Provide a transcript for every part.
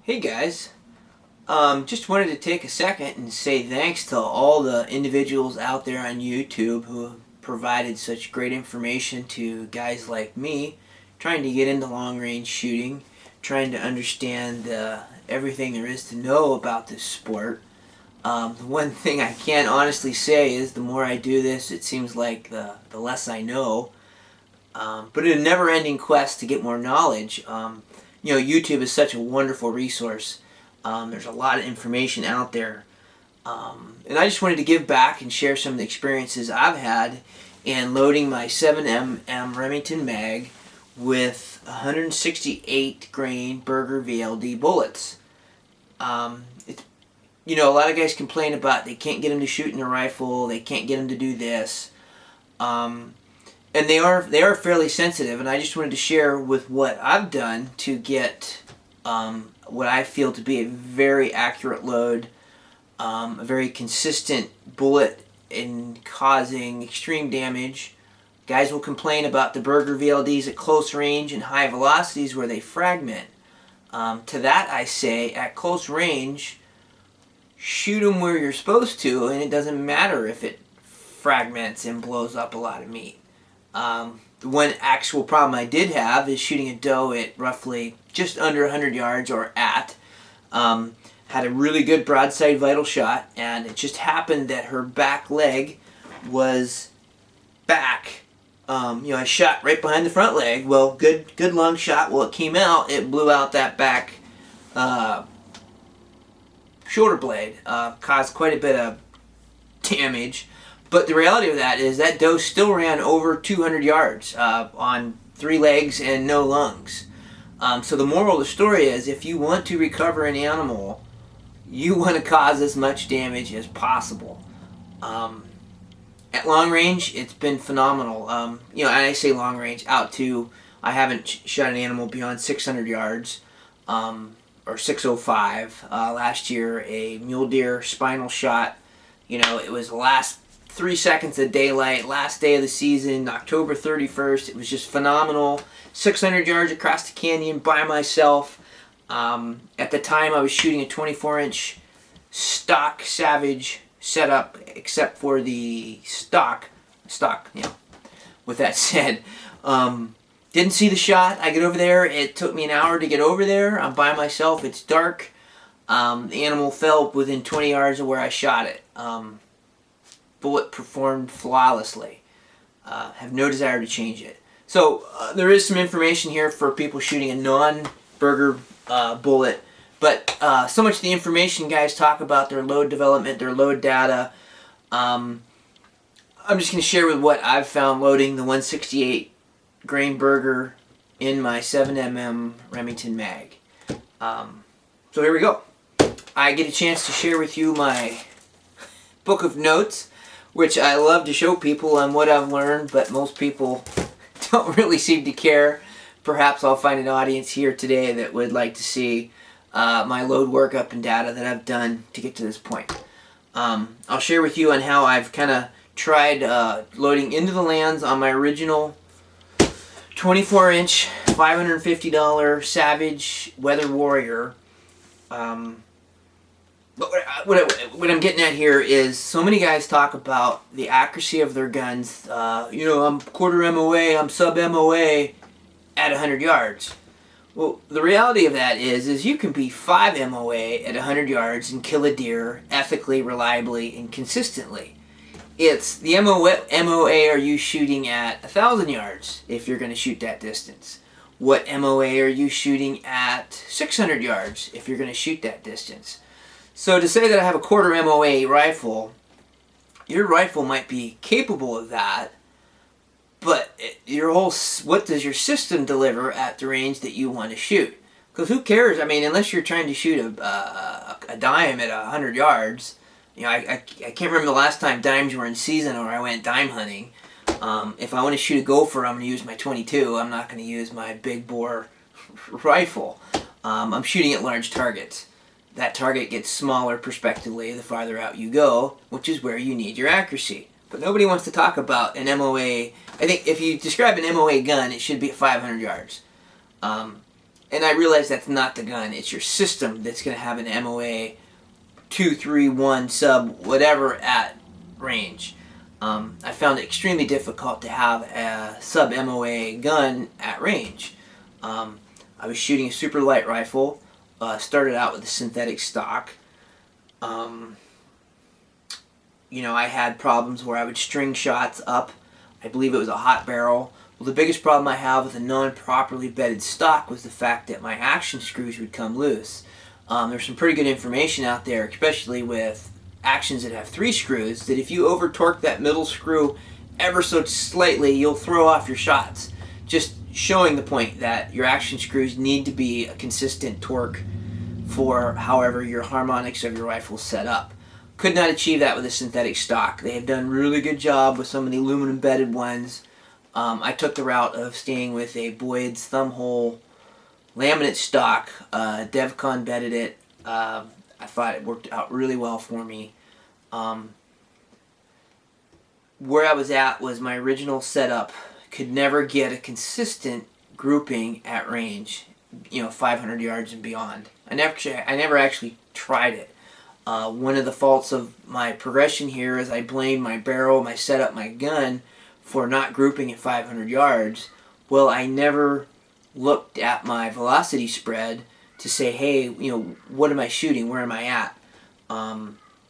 Hey guys, just wanted to take a second and say thanks to all the individuals out there on YouTube who have provided such great information to guys like me trying to get into long range shooting, trying to understand everything there is to know about this sport. The one thing I can honestly say is the more I do this, it seems like the less I know. But it's a never ending quest to get more knowledge. YouTube is such a wonderful resource. There's a lot of information out there. And I just wanted to give back and share some of the experiences I've had in loading my 7mm Remington mag with 168 grain Berger VLD bullets. It's, a lot of guys complain about they can't get them to shoot in a rifle, they can't get them to do this. And they are fairly sensitive, and I just wanted to share with what I've done to get what I feel to be a very accurate load, a very consistent bullet in causing extreme damage. Guys will complain about the Berger VLDs at close range and high velocities where they fragment. To that I say, at close range, shoot them where you're supposed to, and it doesn't matter if it fragments and blows up a lot of meat. The one actual problem I did have is shooting a doe at roughly just under 100 yards or at. Had a really good broadside vital shot, and it just happened that her back leg was back. I shot right behind the front leg. Well, good long shot. Well, it came out. It blew out that back shoulder blade. Caused quite a bit of damage. But the reality of that is that doe still ran over 200 yards on 3 legs and no lungs. So the moral of the story is, if you want to recover an animal, you want to cause as much damage as possible. At long range, it's been phenomenal. And I say long range, out to, I haven't shot an animal beyond 600 yards, or 605. Last year, a mule deer spinal shot. It was the last 3 seconds of daylight, last day of the season, October 31st. It was just phenomenal. 600 yards across the canyon by myself. At the time, I was shooting a 24-inch stock Savage setup, except for the stock. With that said, didn't see the shot. I get over there. It took me an hour to get over there. I'm by myself. It's dark. The animal fell within 20 yards of where I shot it. Bullet performed flawlessly. Have no desire to change it. So there is some information here for people shooting a non-Berger bullet, but so much of the information guys talk about their load development, their load data. I'm just going to share with what I've found loading the 168 grain Berger in my 7mm Remington mag. So here we go. I get a chance to share with you my book of notes, which I love to show people on what I've learned, but most people don't really seem to care. Perhaps I'll find an audience here today that would like to see my load workup and data that I've done to get to this point. I'll share with you on how I've kind of tried loading into the lands on my original 24-inch $550 Savage Weather Warrior. But what I'm getting at here is, so many guys talk about the accuracy of their guns. I'm quarter MOA, I'm sub MOA at 100 yards. Well, the reality of that is you can be 5 MOA at 100 yards and kill a deer ethically, reliably, and consistently. It's the MOA are you shooting at 1,000 yards if you're going to shoot that distance? What MOA are you shooting at 600 yards if you're going to shoot that distance? So to say that I have a quarter MOA rifle, your rifle might be capable of that, but what does your system deliver at the range that you want to shoot? Because who cares? I mean, unless you're trying to shoot a dime at 100 yards, I can't remember the last time dimes were in season or I went dime hunting. If I want to shoot a gopher, I'm going to use my 22. I'm not going to use my big bore rifle. I'm shooting at large targets. That target gets smaller prospectively the farther out you go, which is where you need your accuracy. But nobody wants to talk about an MOA. I think if you describe an MOA gun, it should be at 500 yards. And I realize that's not the gun. It's your system that's going to have an MOA 2, 3, 1 sub whatever at range. I found it extremely difficult to have a sub MOA gun at range. I was shooting a super light rifle. Started out with a synthetic stock. You know, I had problems where I would string shots up. I believe it was a hot barrel. Well, the biggest problem I have with a non-properly bedded stock was the fact that my action screws would come loose. There's some pretty good information out there, especially with actions that have 3 screws, that if you over torque that middle screw ever so slightly, you'll throw off your shots. Just showing the point that your action screws need to be a consistent torque for however your harmonics of your rifle is set up. Could not achieve that with a synthetic stock. They have done a really good job with some of the aluminum bedded ones. I took the route of staying with a Boyd's thumbhole laminate stock. DevCon bedded it. I thought it worked out really well for me. Where I was at was my original setup could never get a consistent grouping at range, you know, 500 yards and beyond. I never actually tried it. One of the faults of my progression here is I blame my barrel, my setup, my gun for not grouping at 500 yards. Well, I never looked at my velocity spread to say, hey, you know, what am I shooting? Where am I at?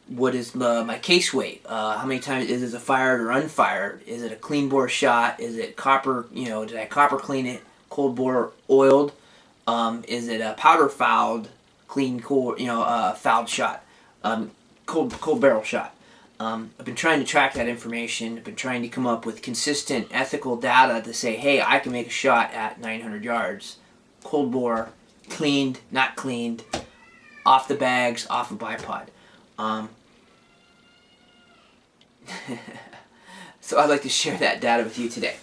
What is my case weight? How many times is it fired or unfired? Is it a clean bore shot? Is it copper, you know, did I copper clean it, cold bore oiled? Is it a powder fouled, clean, cool, you know, fouled shot? Cold barrel shot. I've been trying to track that information. I've been trying to come up with consistent ethical data to say, hey, I can make a shot at 900 yards. Cold bore, cleaned, not cleaned, off the bags, off a bipod. So I'd like to share that data with you today.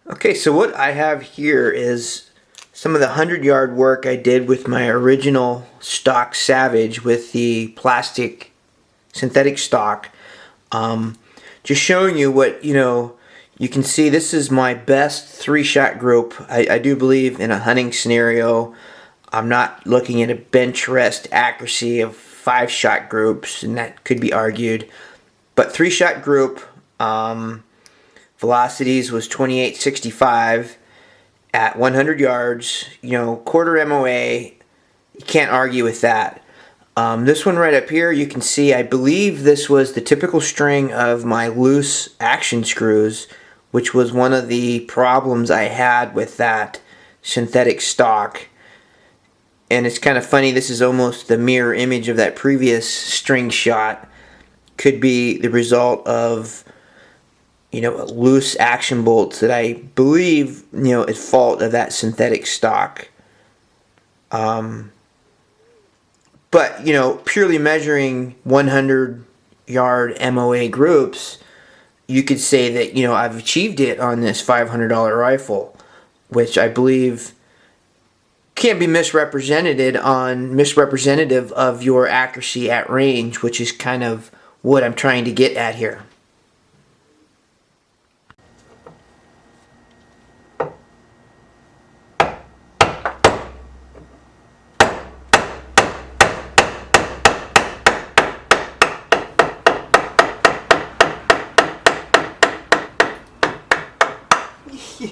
Okay, so what I have here is some of the 100-yard work I did with my original stock Savage with the plastic synthetic stock. Just showing you what, you know, you can see this is my best 3-shot group. I do believe in a hunting scenario, I'm not looking at a bench rest accuracy of 5-shot groups, and that could be argued. But 3-shot group, velocities was 2865 at 100 yards, you know, quarter MOA. You can't argue with that. This one right up here, you can see, I believe this was the typical string of my loose action screws, which was one of the problems I had with that synthetic stock. And it's kind of funny, this is almost the mirror image of that previous string shot. Could be the result of, you know, loose action bolts that I believe, you know, at fault of that synthetic stock. But, you know, purely measuring 100-yard MOA groups, you could say that, you know, I've achieved it on this $500 rifle, which I believe can't be misrepresented on misrepresentative of your accuracy at range, which is kind of what I'm trying to get at here.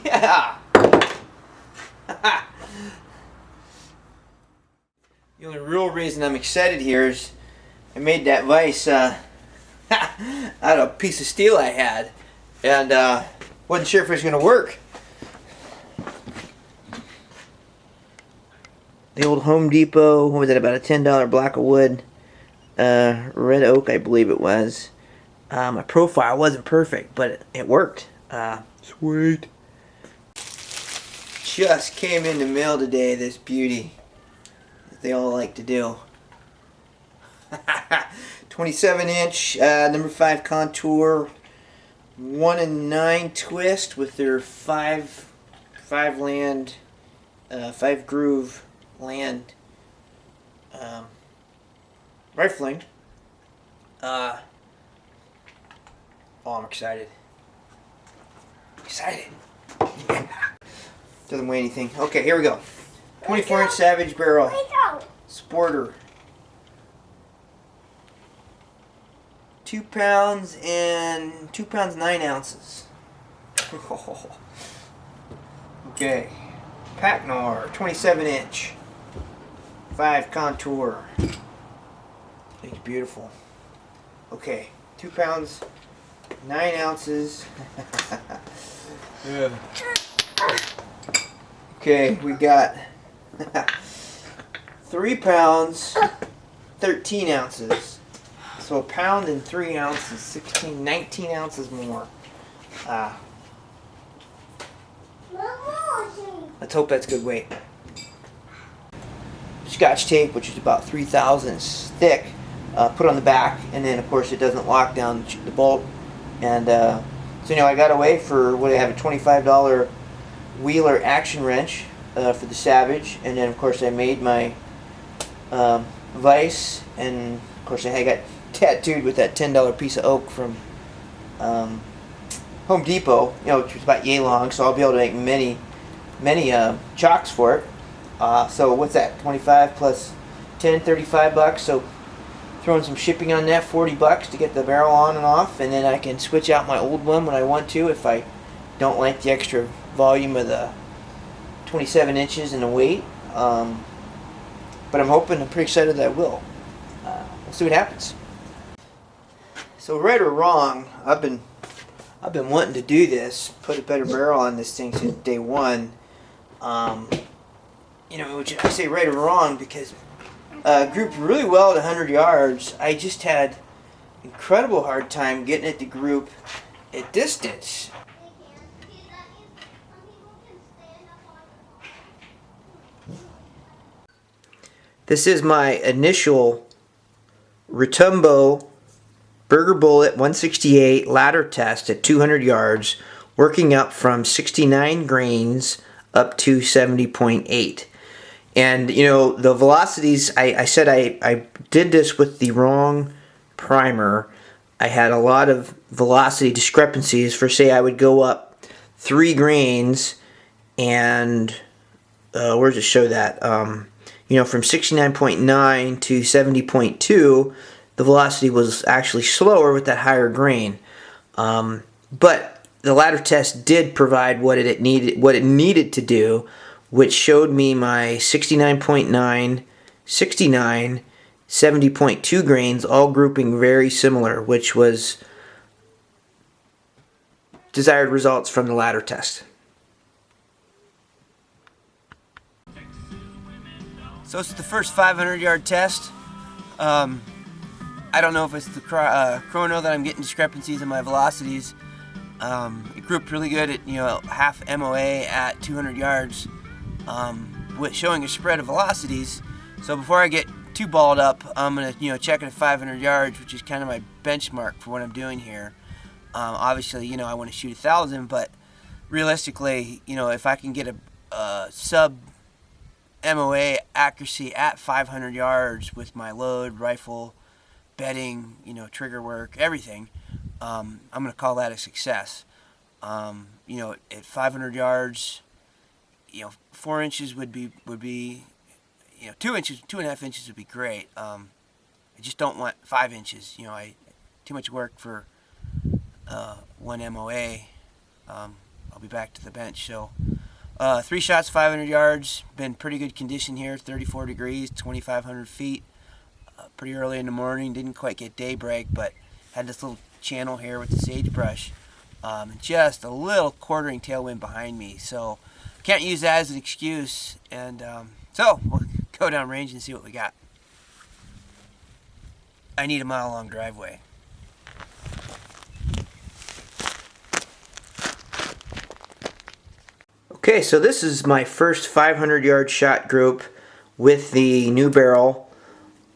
Yeah. The only real reason I'm excited here is I made that vise out of a piece of steel I had, and wasn't sure if it was going to work. The old Home Depot, what was it, about a $10 block of wood, red oak I believe it was. My profile wasn't perfect, but it worked. Sweet. Just came in the mail today, this beauty that they all like to do. 27-inch number 5 contour, 1 9 twist with their 5 groove land rifling. Oh, I'm excited. Excited. Doesn't weigh anything. Okay, here we go. 24-inch Savage barrel. Sporter. 2 pounds and 2 pounds 9 ounces. Okay. Packnor, 27-inch. 5 contour. It's beautiful. Okay, 2 pounds 9 ounces. Yeah. Okay, we got 3 pounds 13 ounces. So 1 pound and 3 ounces, 16, 19 ounces more. Let's hope that's good weight. Scotch tape, which is about 3 thousandths thick, put on the back, and then of course it doesn't lock down the bolt. And so I got away for what I have, a $25 Wheeler action wrench for the Savage, and then of course I made my vise, and of course I got tattooed with that $10 piece of oak from Home Depot, which was about yay long, so I'll be able to make many chocks for it. So what's that? 25 plus 10, 35 bucks. So throwing some shipping on that, 40 bucks to get the barrel on and off, and then I can switch out my old one when I want to if I don't like the extra volume of the 27 inches and the weight. But I'm pretty excited that I will. We'll see what happens. So right or wrong, I've been wanting to do this, put a better barrel on this thing since day one. Which I say right or wrong because grouped really well at 100 yards. I just had incredible hard time getting it to group at distance. This is my initial Retumbo Berger Bullet 168 ladder test at 200 yards, working up from 69 grains up to 70.8. And the velocities, I said I did this with the wrong primer. I had a lot of velocity discrepancies. For say I would go up 3 grains, and where does it show that? From 69.9 to 70.2, the velocity was actually slower with that higher grain. But the ladder test did provide what it needed to do, which showed me my 69.9, 69, 70.2 grains all grouping very similar, which was desired results from the ladder test. So it's the first 500-yard test. I don't know if it's the chrono that I'm getting discrepancies in my velocities. It grouped really good at half MOA at 200 yards, with showing a spread of velocities. So before I get too balled up, I'm gonna check it at 500 yards, which is kind of my benchmark for what I'm doing here. Obviously, I want to shoot 1,000, but realistically, if I can get a sub MOA accuracy at 500 yards with my load, rifle, bedding, trigger work, everything, I'm gonna call that a success. At 500 yards, 4 inches would be 2 inches, 2.5 inches would be great. I just don't want 5 inches. Too much work for 1 MOA. I'll be back to the bench. So 3 shots, 500 yards. Been pretty good condition here. 34 degrees, 2,500 feet. Pretty early in the morning. Didn't quite get daybreak, but had this little channel here with the sagebrush. And just a little quartering tailwind behind me. So can't use that as an excuse. And so we'll go down range and see what we got. I need a mile-long driveway. Okay, so this is my first 500-yard shot group with the new barrel,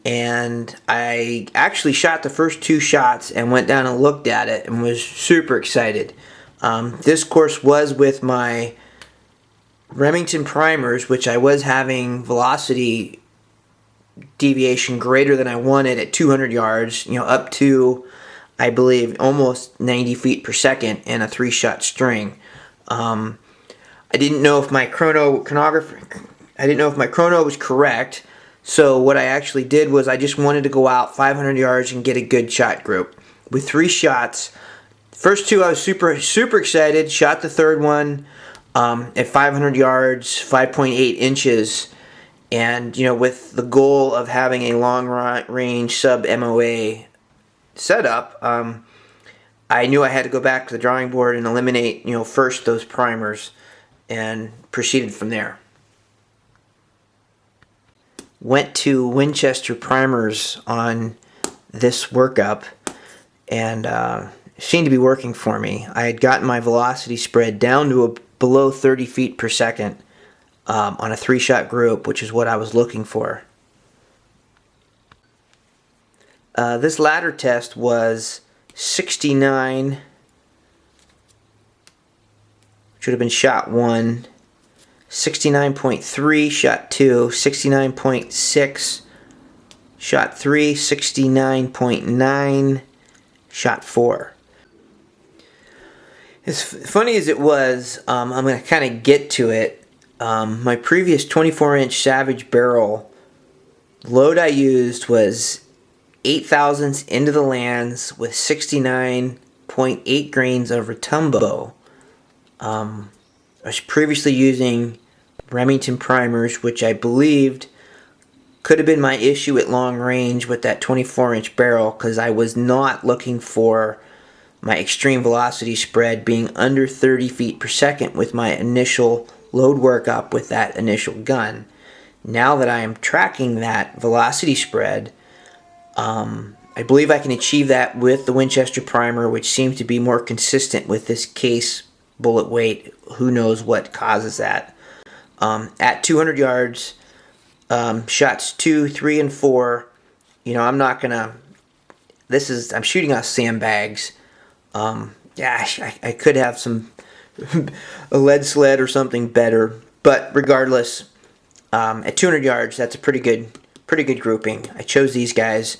and I actually shot the first 2 shots and went down and looked at it and was super excited. This course was with my Remington primers, which I was having velocity deviation greater than I wanted at 200 yards, up to, I believe, almost 90 feet per second in a 3-shot string. I didn't know if my I didn't know if my chrono was correct. So what I actually did was I just wanted to go out 500 yards and get a good shot group with 3 shots. First 2 I was super excited. Shot the third one at 500 yards, 5.8 inches, and with the goal of having a long range sub MOA setup. I knew I had to go back to the drawing board and eliminate first those primers, and proceeded from there. Went to Winchester primers on this workup, and seemed to be working for me. I had gotten my velocity spread down to below 30 feet per second on a 3-shot group, which is what I was looking for. This ladder test was 69, should have been shot 1, 69.3 shot 2, 69.6 shot 3, 69.9 shot 4. As funny as it was, I'm going to kind of get to it. My previous 24-inch Savage barrel load I used was 8 thousandths into the lands with 69.8 grains of Retumbo. I was previously using Remington primers, which I believed could have been my issue at long range with that 24-inch barrel, because I was not looking for my extreme velocity spread being under 30 feet per second with my initial load workup with that initial gun. Now that I am tracking that velocity spread, I believe I can achieve that with the Winchester primer, which seems to be more consistent with this case bullet weight. Who knows what causes that. At 200 yards, shots 2, 3, and 4, I'm not gonna. I'm shooting out sandbags. I could have a lead sled or something better, but regardless, at 200 yards, that's a pretty good grouping. I chose these guys.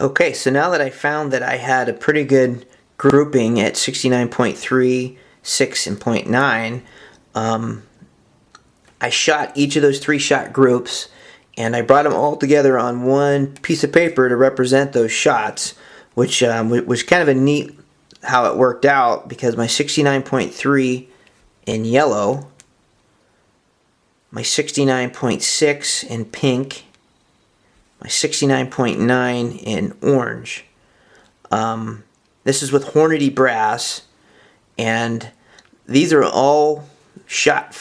Okay, so now that I found that I had a pretty good grouping at 69.3, 6, and 0.9, I shot each of those 3-shot groups, and I brought them all together on one piece of paper to represent those shots, which was kind of a neat how it worked out, because my 69.3 in yellow, my 69.6 in pink, my 69.9 in orange. This is with Hornady brass, and these are all shot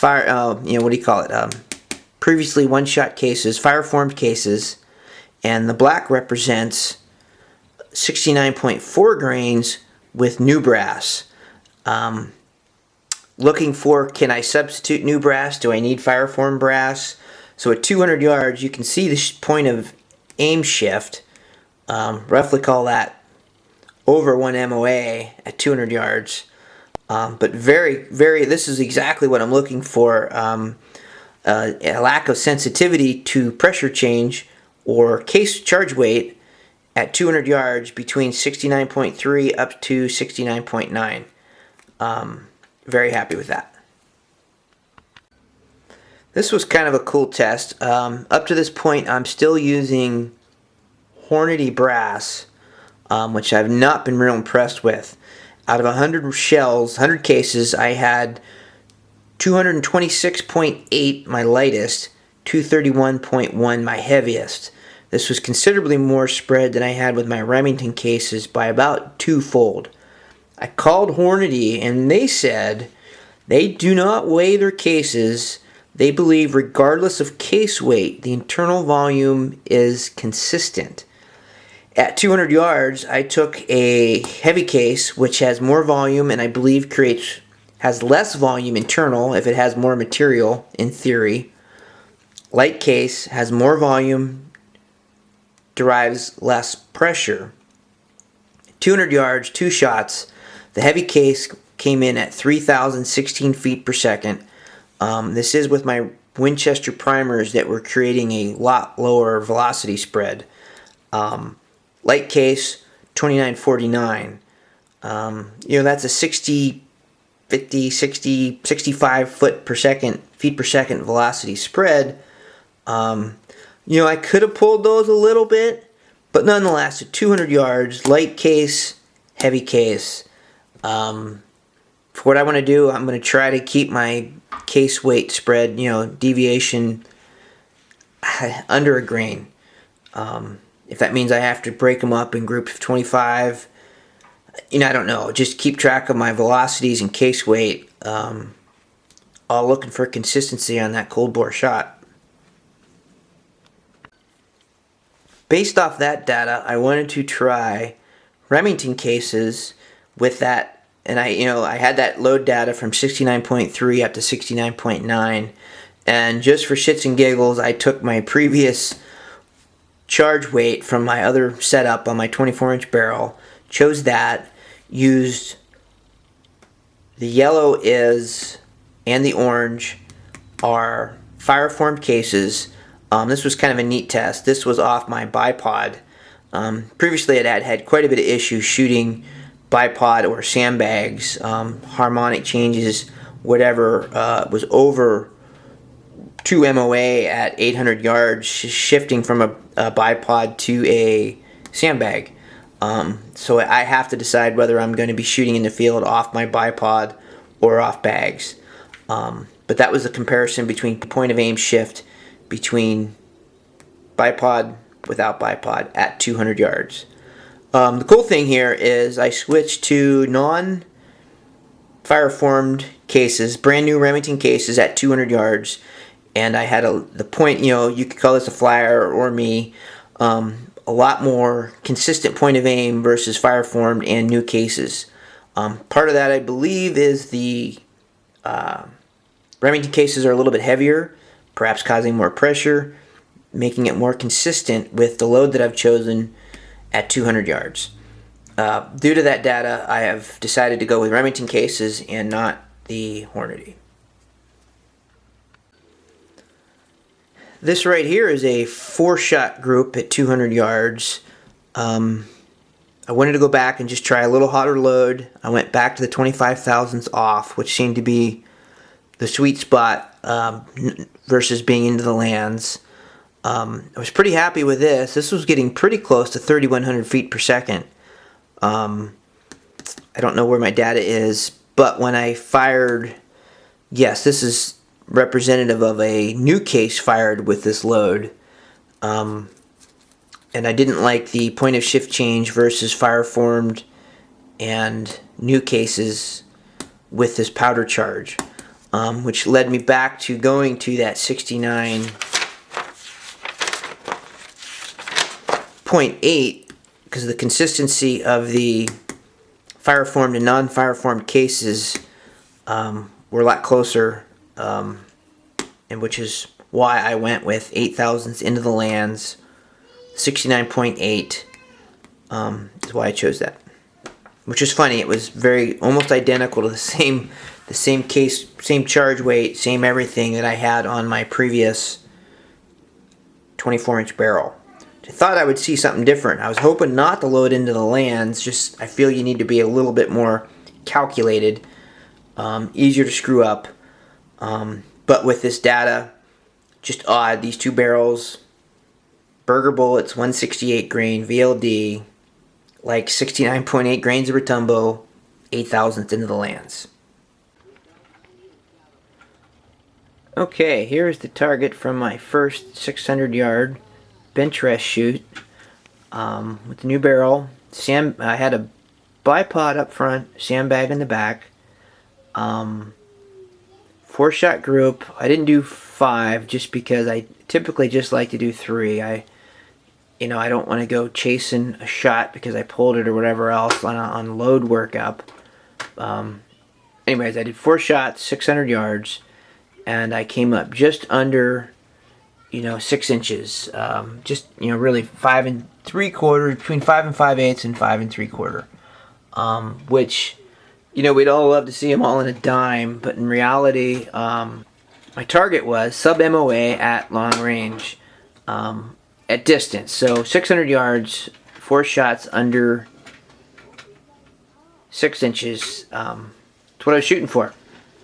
previously one-shot cases, fire-formed cases, and the black represents 69.4 grains with new brass. Looking for, can I substitute new brass? Do I need fire-formed brass? So at 200 yards, you can see the point of aim shift. Roughly call that over 1 MOA at 200 yards. But this is exactly what I'm looking for. A lack of sensitivity to pressure change or case charge weight at 200 yards between 69.3 up to 69.9. Very happy with that. This was kind of a cool test. Up to this point, I'm still using Hornady brass, which I've not been real impressed with. Out of 100 shells, 100 cases, I had 226.8 my lightest, 231.1 my heaviest. This was considerably more spread than I had with my Remington cases by about 2-fold. I called Hornady, and they said they do not weigh their cases. They believe regardless of case weight, the internal volume is consistent. At 200 yards, I took a heavy case, which has more volume and I believe has less volume internal if it has more material, in theory. Light case has more volume, derives less pressure. 200 yards, 2 shots. The heavy case came in at 3,016 feet per second. This is with my Winchester primers that were creating a lot lower velocity spread. Light case, 2949. That's a 60 50, 60, 65 feet per second velocity spread. You know, I could have pulled those a little bit, but nonetheless, at 200 yards, light case, heavy case. For what I want to do, I'm going to try to keep my case weight spread, you know, deviation under a grain. If that means I have to break them up in groups of 25, you know, I don't know. Just keep track of my velocities and case weight. All looking for consistency on that cold bore shot. Based off that data, I wanted to try Remington cases with that, and I had that load data from 69.3 up to 69.9, and just for shits and giggles, I took my previous charge weight from my other setup on my 24-inch barrel, chose that, used the yellow and the orange are fire formed cases. This was kind of a neat test. This was off my bipod. Previously, I had quite a bit of issues shooting bipod or sandbags, harmonic changes, whatever, was over 2 MOA at 800 yards, shifting from a bipod to a sandbag. So I have to decide whether I'm going to be shooting in the field off my bipod or off bags. But that was the comparison between point of aim shift between bipod without bipod at 200 yards. The cool thing here is I switched to non-fire formed cases, brand new Remington cases at 200 yards, and I had the point, you know, you could call this a flyer or me, a lot more consistent point of aim versus fire formed and new cases. Part of that, I believe, is the Remington cases are a little bit heavier, perhaps causing more pressure, making it more consistent with the load that I've chosen at 200 yards. Due to that data, I have decided to go with Remington cases and not the Hornady. This right here is a 4-shot group at 200 yards. I wanted to go back and just try a little hotter load. I went back to the 25 thousandths off, which seemed to be the sweet spot versus being into the lands. I was pretty happy with this. This was getting pretty close to 3,100 feet per second. I don't know where my data is, but when I fired, yes, this is representative of a new case fired with this load. And I didn't like the point of shift change versus fire formed and new cases with this powder charge, which led me back to going to that 69.8 because the consistency of the fire formed and non-fire formed cases were a lot closer, and which is why I went with 8 thousandths into the lands. 69.8 is why I chose that, which is funny. It was almost identical to the same case, same charge weight, same everything that I had on my previous 24-inch barrel. I thought I would see something different. I was hoping not to load into the lands. Just I feel you need to be a little bit more calculated, easier to screw up. But with this data, just odd. These two barrels, Berger bullets, 168 grain, VLD, like 69.8 grains of Retumbo, 8 thousandths into the lands. Okay, here's the target from my first 600-yard bench rest shoot with the new barrel. I had a bipod up front, sandbag in the back. 4-shot group. I didn't do 5 just because I typically just like to do 3. I don't want to go chasing a shot because I pulled it or whatever else on load workup. Anyways, I did 4 shots, 600 yards, and I came up just under, 6 inches. Really 5 3/4, between 5 5/8 and 5 3/4. Which, we'd all love to see them all in a dime, but in reality, my target was sub MOA at long range, at distance. So 600 yards, 4 shots under 6 inches, what I was shooting for.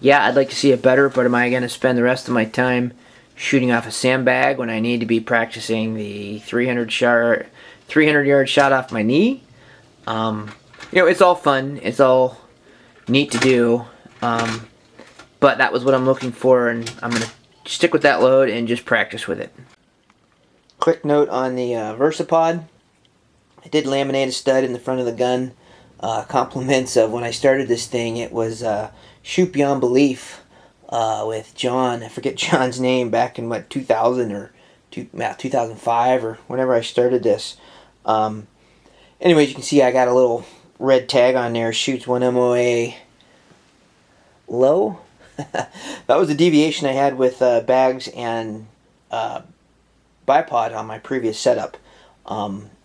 Yeah, I'd like to see it better, but am I going to spend the rest of my time shooting off a sandbag when I need to be practicing the 300-yard shot off my knee? It's all fun. It's all neat to do. But that was what I'm looking for, and I'm going to stick with that load and just practice with it. Quick note on the VersaPod. I did laminate a stud in the front of the gun. Compliments of when I started this thing, it was Shoot Beyond Belief with John. I forget John's name, back in 2000 or 2005 or whenever I started this. Anyways, you can see I got a little red tag on there. Shoots 1 MOA low. That was a deviation I had with bags and bipod on my previous setup.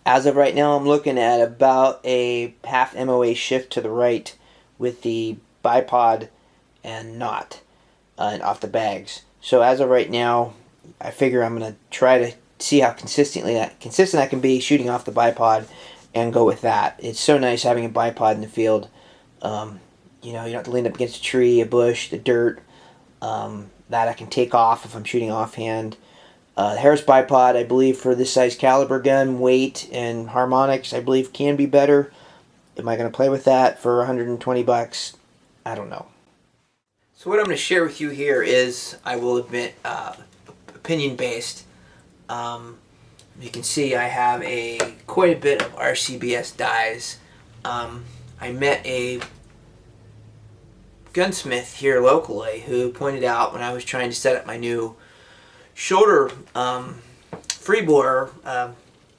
As of right now, I'm looking at about a half MOA shift to the right with the bipod and not off the bags. So as of right now, I figure I'm going to try to see how consistent I can be shooting off the bipod and go with that. It's so nice having a bipod in the field. You don't have to lean up against a tree, a bush, the dirt. That I can take off if I'm shooting offhand. Harris bipod, I believe, for this size caliber gun, weight and harmonics, I believe can be better. Am I going to play with that for $120? I don't know. So what I'm going to share with you here is, I will admit, opinion based. You can see I have quite a bit of RCBS dies. I met a gunsmith here locally who pointed out when I was trying to set up my new shoulder freebore,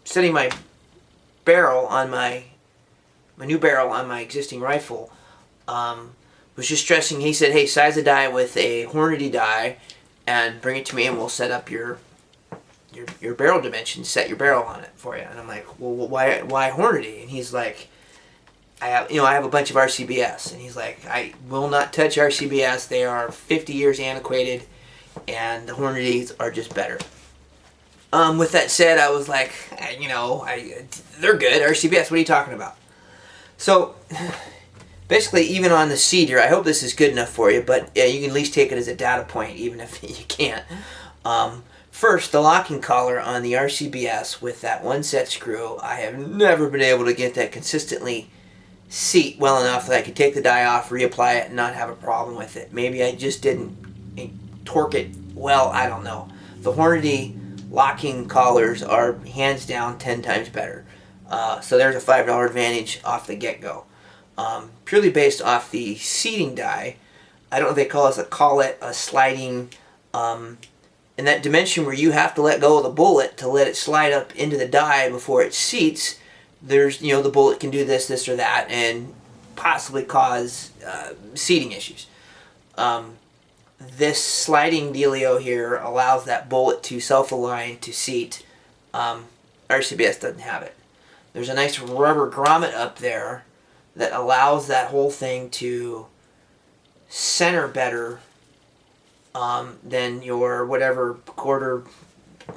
setting my barrel on my new barrel on my existing rifle, was just stressing. He said, "Hey, size a die with a Hornady die, and bring it to me, and we'll set up your barrel dimensions. Set your barrel on it for you." And I'm like, "Well, why Hornady?" And he's like, I have a bunch of RCBS, and he's like, "I will not touch RCBS. They are 50 years antiquated, and the Hornadys are just better." With that said, I was like, they're good. RCBS, what are you talking about? So, basically, even on the seat here, I hope this is good enough for you, but you can at least take it as a data point, even if you can't. First, the locking collar on the RCBS with that one set screw, I have never been able to get that consistently seat well enough that I could take the die off, reapply it, and not have a problem with it. Maybe I just didn't torque it well, I don't know. The Hornady locking collars are hands down 10 times better. So there's a $5 advantage off the get-go. Purely based off the seating die, I don't know if they call it a sliding, in that dimension where you have to let go of the bullet to let it slide up into the die before it seats. There's, the bullet can do this or that, and possibly cause seating issues. This sliding dealio here allows that bullet to self-align to seat. RCBS doesn't have it. There's a nice rubber grommet up there that allows that whole thing to center better than your whatever quarter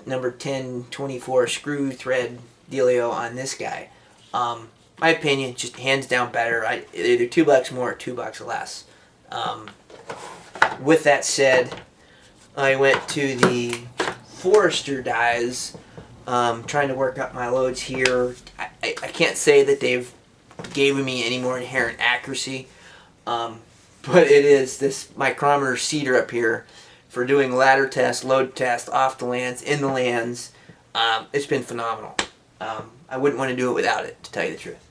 number 1024 screw thread dealio on this guy. My opinion, just hands down better. Either $2 more or $2 less. With that said, I went to the Forester dies, trying to work up my loads here. I can't say that they've given me any more inherent accuracy, but it is this micrometer seater up here for doing ladder tests, load tests, off the lands, in the lands. It's been phenomenal. I wouldn't want to do it without it, to tell you the truth.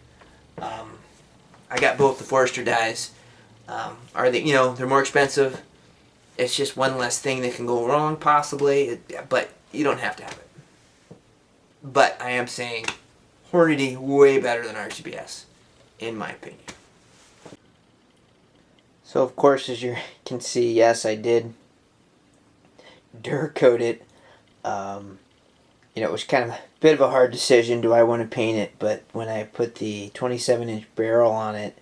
I got both the Forester dies. Are they, they're more expensive. It's just one less thing that can go wrong, possibly, but you don't have to have it. But I am saying Hornady way better than RCBS, in my opinion. So, of course, as you can see, yes, I did Durcoat it. It was kind of a bit of a hard decision. Do I want to paint it? But when I put the 27-inch barrel on it,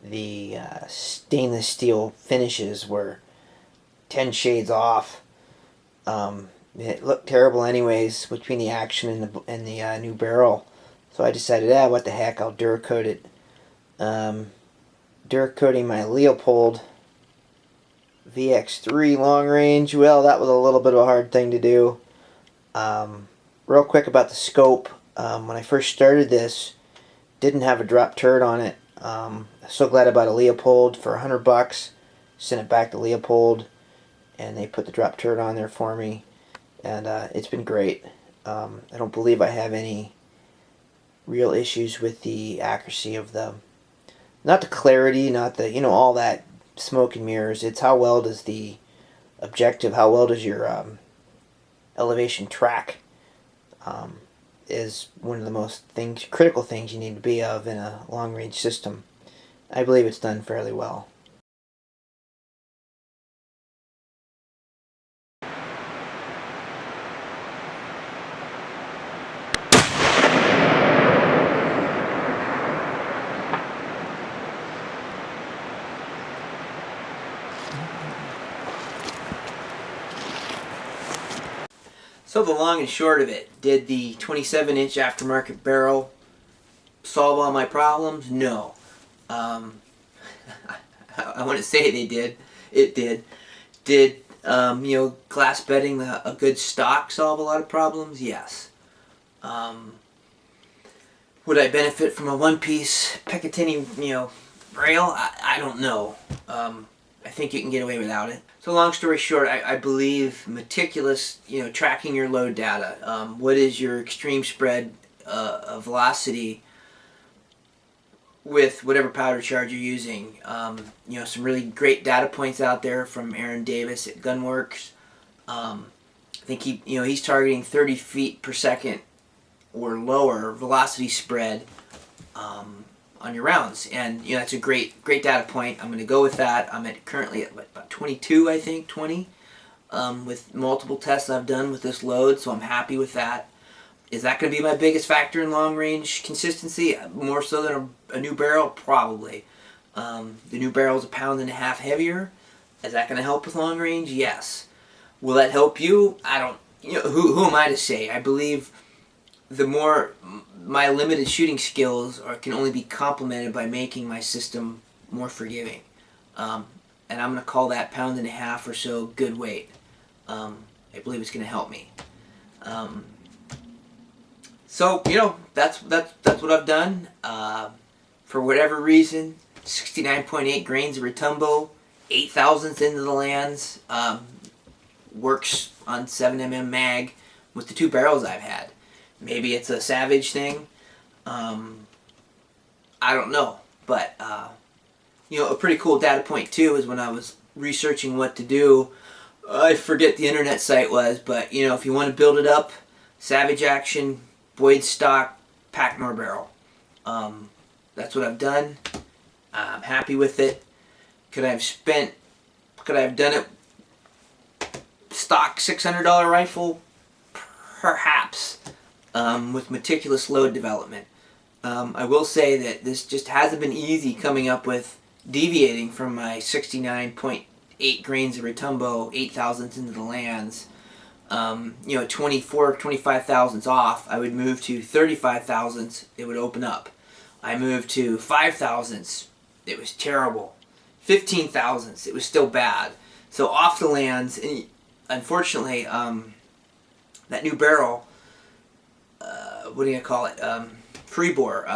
the stainless steel finishes were 10 shades off. It looked terrible anyways between the action and the new barrel. So I decided, what the heck, I'll Durcoat it. dirt coating my Leopold VX3 long range. Well, that was a little bit of a hard thing to do. Real quick about the scope. When I first started this, didn't have a drop turret on it. So glad I bought a Leopold for $100. Sent it back to Leopold, and they put the drop turret on there for me, and it's been great. I don't believe I have any real issues with the accuracy of the, not the clarity, not the, all that smoke and mirrors. It's how well does the objective, how well does your elevation track, is one of the most critical things you need to be of in a long range system. I believe it's done fairly well. So the long and short of it, did the 27-inch aftermarket barrel solve all my problems? No. I want to say they did. It did. Did glass bedding a good stock solve a lot of problems? Yes. Would I benefit from a one-piece Picatinny rail? I don't know. I think you can get away without it. So long story short, I believe meticulous, tracking your load data. What is your extreme spread of velocity with whatever powder charge you're using? Some really great data points out there from Aaron Davis at Gunworks. I think he's targeting 30 feet per second or lower velocity spread on your rounds, and that's a great data point. I'm going to go with that. I'm currently at about 22, I think 20, with multiple tests I've done with this load, so I'm happy with that. Is that going to be my biggest factor in long range consistency? More so than a new barrel? Probably. The new barrel is 1.5 pounds heavier. Is that going to help with long range? Yes. Will that help you? I don't. Who am I to say? I believe the more my limited shooting skills can only be complemented by making my system more forgiving, and I'm going to call that 1.5 pounds or so good weight. I believe it's going to help me. So that's what I've done. For whatever reason, 69.8 grains of Retumbo, 8 thousandths into the lands, works on 7mm mag with the two barrels I've had. Maybe it's a Savage thing. I don't know. But, a pretty cool data point, too, is when I was researching what to do. I forget the internet site was, but, if you want to build it up, Savage Action, Boyd stock, Packmore barrel. That's what I've done. I'm happy with it. Could I have done it stock $600 rifle? Perhaps. With meticulous load development. I will say that this just hasn't been easy coming up with deviating from my 69.8 grains of Retumbo, 8 thousandths into the lands. 25 thousandths off, I would move to 35 thousandths, it would open up. I moved to 5 thousandths, it was terrible. 15 thousandths, it was still bad. So off the lands, and unfortunately, that new barrel, what do you call it? Free bore.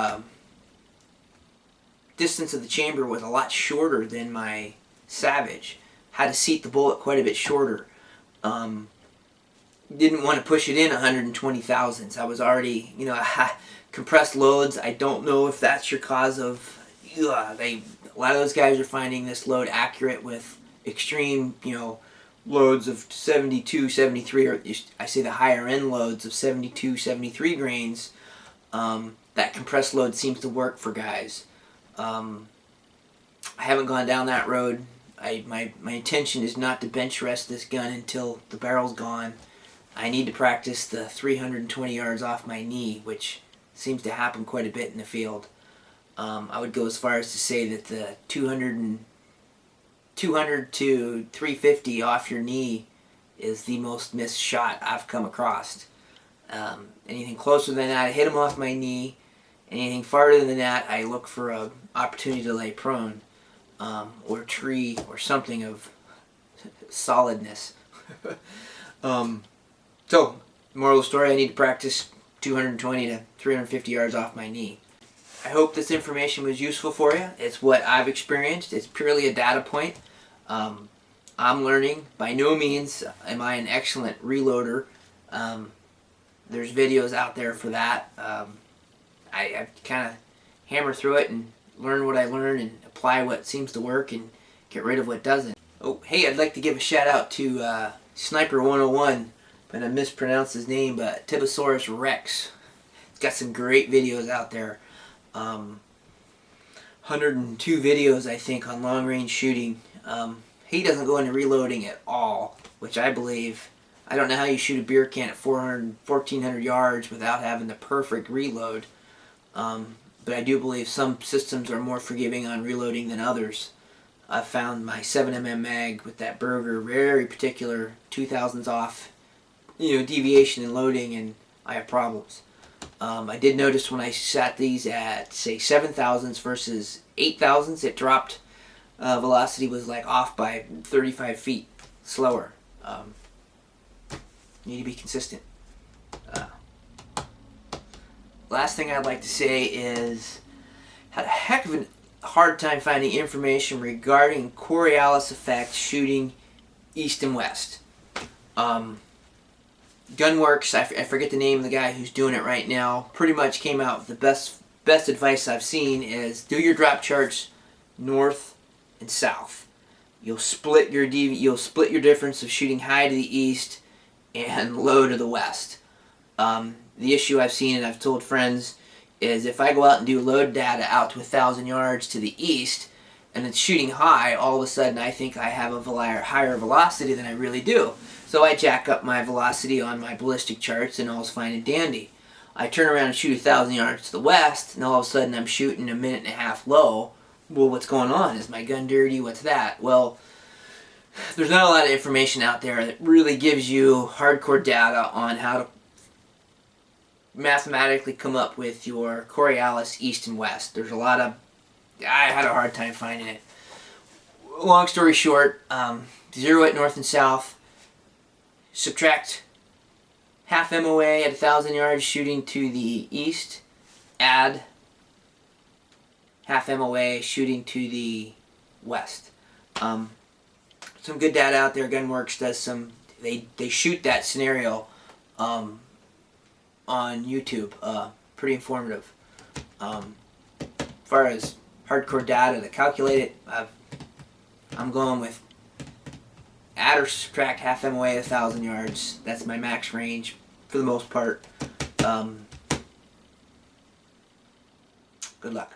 Distance of the chamber was a lot shorter than my Savage. Had to seat the bullet quite a bit shorter. Didn't want to push it in 120 thousandths. I was already, compressed loads. I don't know if that's your cause of. A lot of those guys are finding this load accurate with extreme, loads of 72, 73, or I say the higher end loads of 72, 73 grains. That compressed load seems to work for guys. I haven't gone down that road. My intention is not to bench rest this gun until the barrel's gone. I need to practice the 320 yards off my knee, which seems to happen quite a bit in the field. I would go as far as to say that the 200 to 350 off your knee is the most missed shot I've come across. Anything closer than that, I hit them off my knee. Anything farther than that, I look for an opportunity to lay prone. or tree or something of solidness. So, moral of the story, I need to practice 220 to 350 yards off my knee. I hope this information was useful for you. It's what I've experienced. It's purely a data point. I'm learning. By no means am I an excellent reloader. There's videos out there for that. I kind of hammer through it and learn what I learn and apply what seems to work and get rid of what doesn't. Oh, hey, I'd like to give a shout out to Sniper 101, but I mispronounced his name, but TiborasaurusRex. He's got some great videos out there. 102 videos, I think, on long-range shooting. He doesn't go into reloading at all, which I believe. I don't know how you shoot a beer can at 1,400 yards without having the perfect reload. But I do believe some systems are more forgiving on reloading than others. I found my 7mm mag with that Berger very particular 2000s off, deviation in loading, and I have problems. I did notice when I sat these at, say, 7,000s versus 8,000s, it dropped. Velocity was like off by 35 feet slower. Need to be consistent. Last thing I'd like to say is, had a heck of a hard time finding information regarding Coriolis effect shooting east and west. Gunworks, I forget the name of the guy who's doing it right now, pretty much came out with the best advice I've seen is do your drop charts north and south. You'll split your difference of shooting high to the east and low to the west. The issue I've seen and I've told friends is if I go out and do load data out to 1,000 yards to the east and it's shooting high, all of a sudden I think I have a higher velocity than I really do. So I jack up my velocity on my ballistic charts and all's fine and dandy. I turn around and shoot 1,000 yards to the west and all of a sudden I'm shooting a minute and a half low. Well, what's going on? Is my gun dirty? What's that? Well, there's not a lot of information out there that really gives you hardcore data on how to mathematically come up with your Coriolis east and west. There's a lot of... I had a hard time finding it. Long story short, zero it north and south, subtract half MOA at 1,000 yards shooting to the east, add half MOA shooting to the west. Some good data out there. Gunworks does some... They shoot that scenario on YouTube. Pretty informative. As far as hardcore data to calculate it, I'm going with add or subtract half MOA at 1,000 yards. That's my max range for the most part. Good luck.